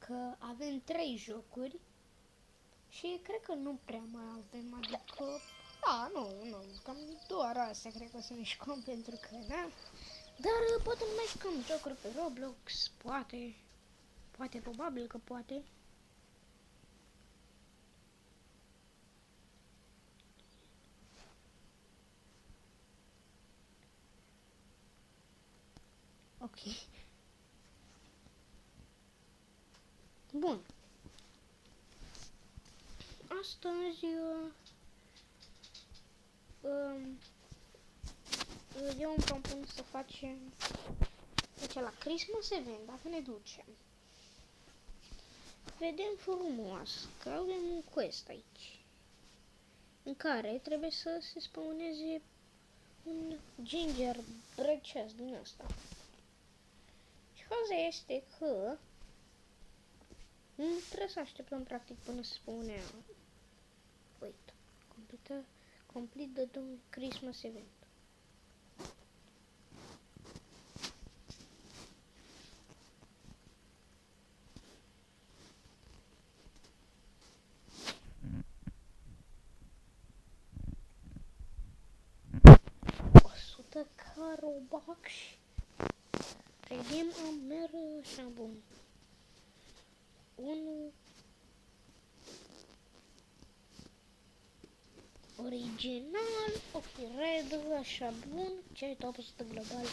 că avem 3 jocuri și cred că nu prea mai avem, adică, da, nu, cam doar astea cred că o să ne jucăm pentru că, da, dar poate nu mai jucăm jocuri pe Roblox, poate, probabil că poate. Ok. Bun. Astăzi eu îmi propun să facem la Christmas event, dacă ne ducem. Vedem frumos că avem un quest aici în care trebuie să se spawneze un gingerbread chest din asta. Și faza este că nu trebuie să așteptăm practic până se spune wait, complete the Christmas event. Robux. Redim am mereu așa bun. 1 original, ok, red, așa bun, ce ai top 100 global.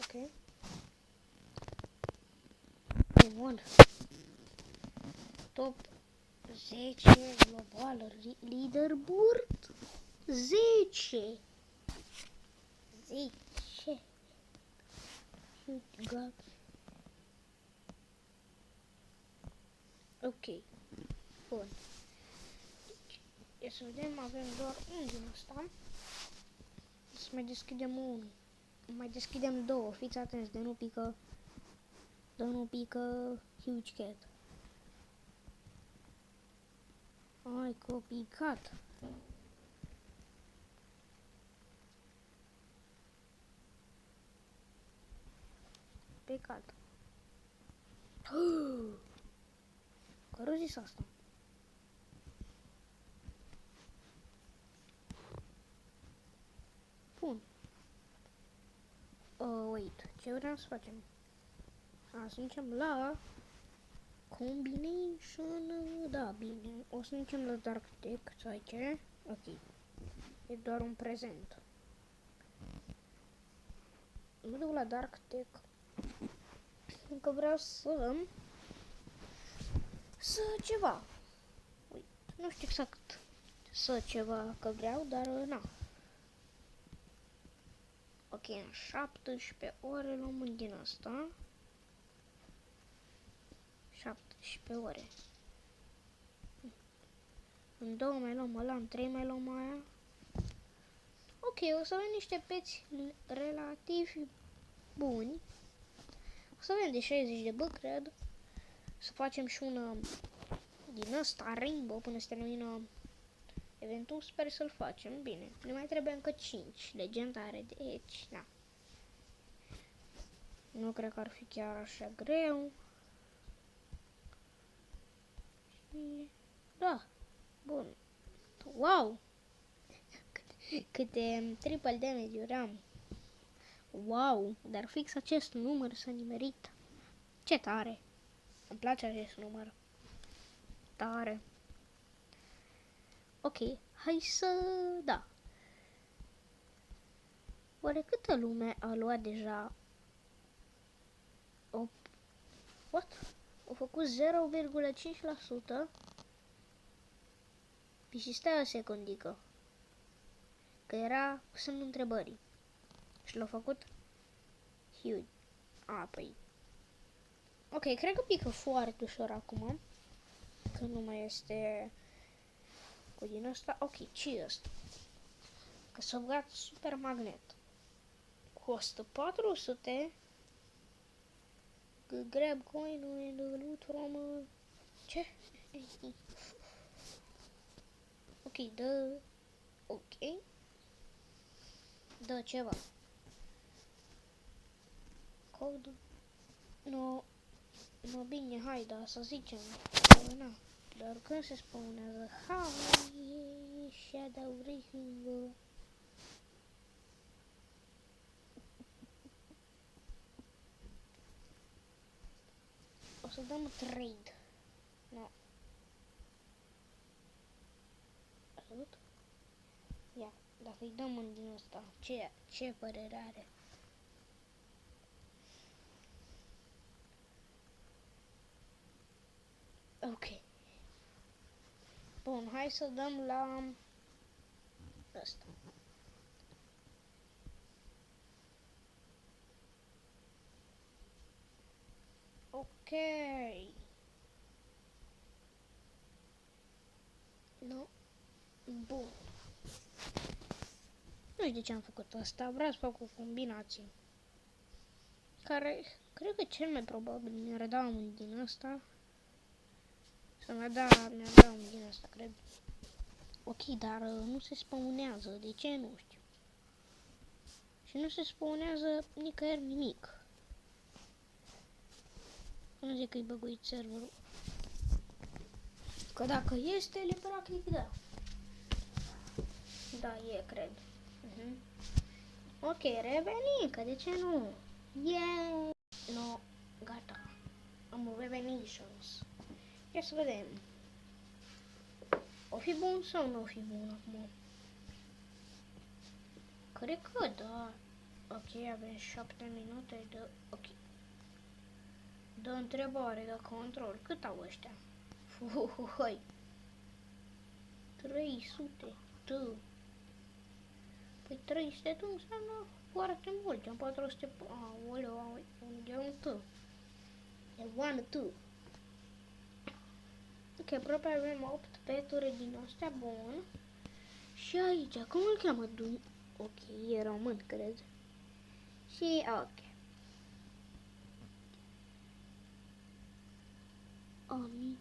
Ok. Bun. Top 10 global leaderboard. 10. God. Ok. Bun. Să vedem, avem doar un din asta. Să mai deschidem unul. Mai deschidem două. Fiți atenți de nu pică huge cat. Ai, copicat. Pecat. Care zis asta? Bun. Wait, ce vreau să facem? Să ducem la combination, da, bine. O să ducem la Dark Tech, sau ce? Ok. E doar un prezent. Mă duc la Dark Tech. Încă vreau să ceva. Uite, nu știu exact ceva că vreau, dar na. Ok, în 17 ore luăm un din asta. 17 ore. În 2 mai luăm ăla, în 3 mai luăm aia. Ok, o să avem niște peți relativ buni. O să avem de 60 de bă, cred. Să facem și una din ăsta, Rainbow, până se termină eventul. Sper să-l facem. Bine, ne mai trebuie încă 5 legendare, deci, da. Nu cred că ar fi chiar așa greu. Și, da, bun. Wow! Câte triple damage am. Wow, dar fix acest număr s-a nimerit. Ce tare! Îmi place acest număr. Tare. Ok, hai să... da. Oare câtă lume a luat deja? What? Au făcut 0,5%. Și stai o secundică. Că era cu semnul întrebării. Și l-au făcut huge. Păi. Ok, cred că pică foarte ușor acum. Că nu mai este cu din asta. Ok, ce e asta? Că s-a băgat super magnet. Costă 400. Grab coin and loot from... ce? Ok, dă... ok. Dă ceva. Code. Nu bine, hai, da, să zicem. Na. Dar când se spawnează? Hai, Shadow Rising. O să dăm trade. No. Ați văzut? Ia, dacă îi dăm în din ăsta, ce părere are? Ok. Bun, hai să dăm la ăsta. Ok. Nu. Bun. Nu știu de ce am făcut asta, vreau să fac o combinație. Care, cred că cel mai probabil mi-ar da un din ăsta. Mi-ar da un din ăsta, cred. Ok, dar nu se spawnează, de ce nu știu. Și nu se spawnează nicăieri nimic. Nu zic că-i băguit serverul. Că dacă este, le practic da. Da, e, cred. Ok, revenim, că de ce nu? Yeah! No, gata. Am revenitions. Ia să vedem. O fi bun sau nu o fi bun acum? Cred că da. Ok, avem 7 minute de... Ok. De întrebare, de control. Cât au ăștia? Fuhuhuhoi. 300. Tu. Păi 300 tu înseamnă foarte mult. Am 400... Aoleu, unde un tu? E one tu. Ok, aproape avem 8 peturi din astea, bun. Și aici, cum îl cheamă? Ok, e român, cred. Și, ok. Ami.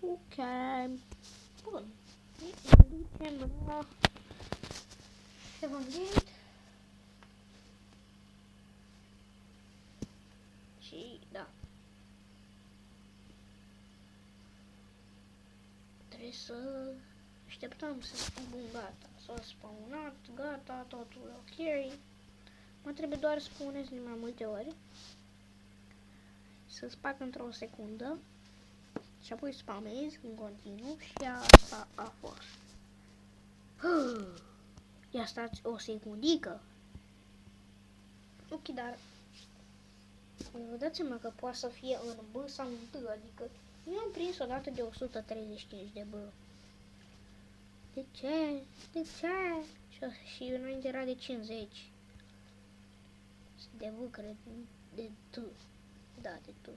Ok. Bun. Ne ducem la Evanghelit. Și, da. Trebuie să așteptăm să spun bun, gata. S-a spawnat, gata, totul ok. Mă trebuie doar să spuneți mai multe ori. Să spac într-o secundă. Și apoi spamez în continuu și asta a fost. Ia stați o secundică. Ok, dar vă dați seama că poate să fie în B sau în T, adică eu am prins o dată de 135 de B. De ce? De ce? Și înainte era de 50. De V, cred, de T. Da, de T.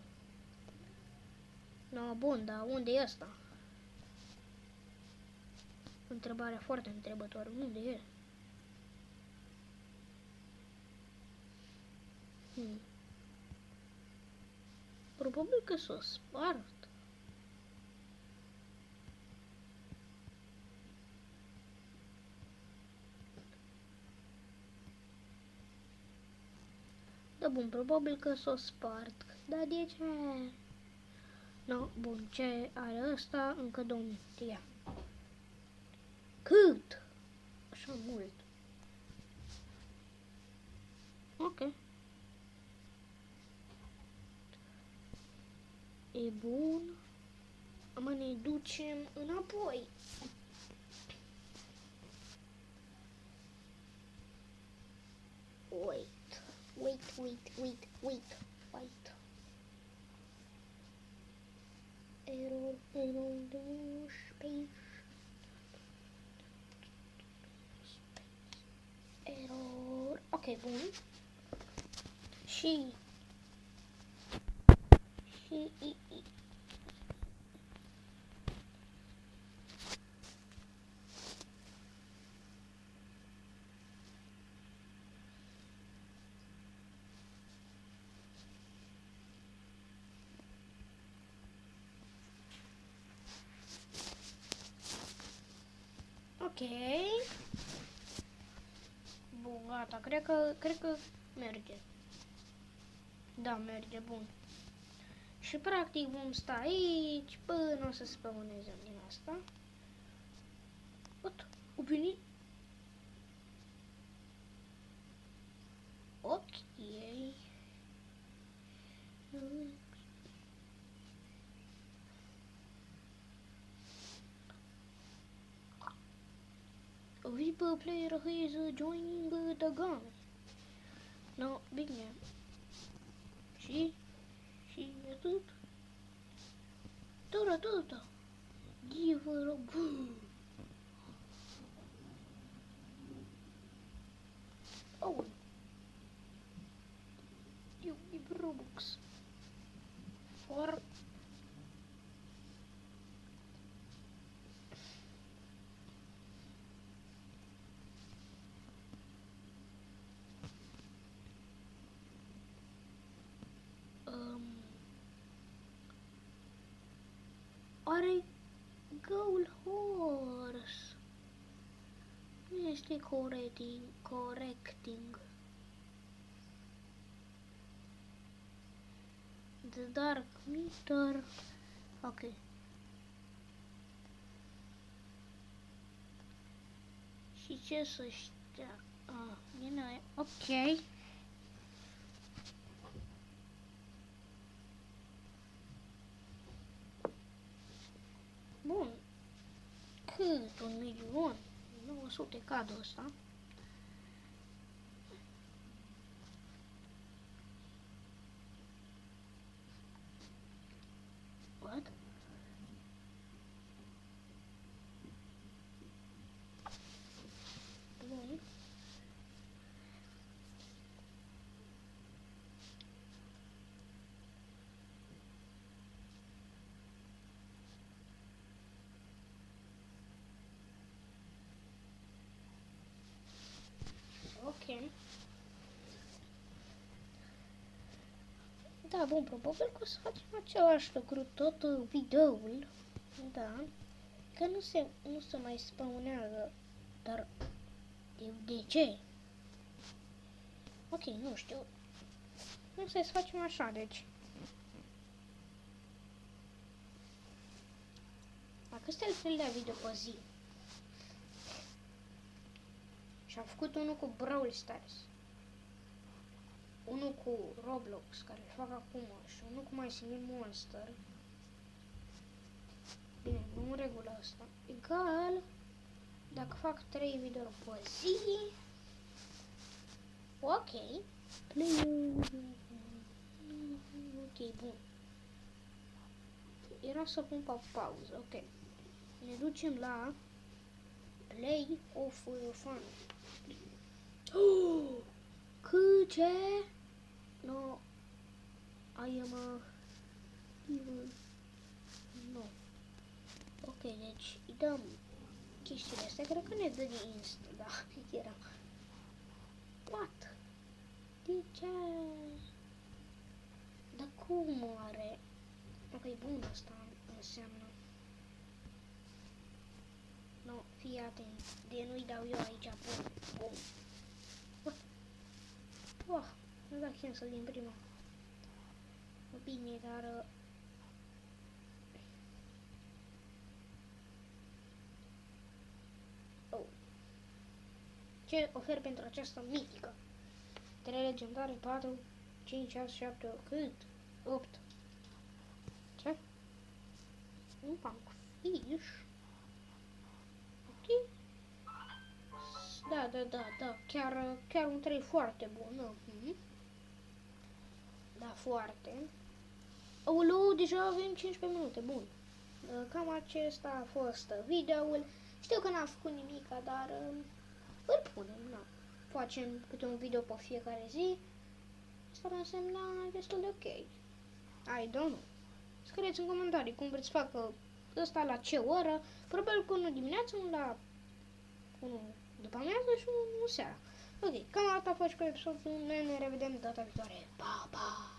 No, bun, dar unde e ăsta? Întrebarea foarte întrebătoare. Unde e? Probabil că s-o spart. Da, bun, probabil că s-o spart. Dar de ce? No, bun, ce are ăsta? Încă 2 minute, ia. Cât? Așa mult. Ok. E bun. Mă, ne ducem înapoi. Wait. Error, space. Error. Ok, bun. Și ok. Gata, cred că merge. Da, merge, bun. Și practic vom sta aici până o să spămânezăm din asta. What? O venit? Ok. A people player who is joining the gun. No, bine. Și atât. Doar atâta. Give a oh. Eu give Robux. For are goal horse. Nu este correcting. The dark meter. Ok. Și ce să știa? Bine, ok. Bun. Cât 1.900.000 cadul ăsta. What? Bun. Ok. Da, bun, probabil că o să facem același lucru tot videoul. Da. Că nu se mai spăunează. Dar de ce? Ok, nu știu. Nu să facem așa, deci. Dacă este al treilea video pe zi. Și am făcut unul cu Brawl Stars. Unul cu Roblox, care îl fac acum, și unul cu My Singing Monster. Bine, nu în regulă asta. Egal, dacă fac 3 video pe zi. Ok. Play. Ok, bun. Era să pun pe pauză, ok. Ne ducem la Play of Fun. Oh! Ce? No. I am a evil. No. Ok, deci îi dăm chestiile astea. Cred că ne dă de insta, da. Era. What? De ce? Dar cum are? Ok, bun, asta înseamnă. No, fii atent. De nu-i dau eu aici, bun. Oh, nu da cancel din prima. Bine, dar... Oh. Ce ofer pentru această mitică? 3 legendare, 4, 5, 6, 7, cât? 8. Ce? Un pancfish? Ok. Da, chiar un 3 foarte bun. Da, foarte. Aoleu, deja avem 15 minute, bun. Cam acesta a fost videoul. Știu că n-am făcut nimic, dar îl punem, na. Facem câte un video pe fiecare zi. Asta ar însemna destul de ok. I don't know. Scrieți în comentarii cum vreți să facă ăsta la ce oră. Probabil că unul dimineața, unul la 1 după amiază și unul seara. Ok, cam asta a fost cu episodul. Noi ne revedem data viitoare. Pa, pa!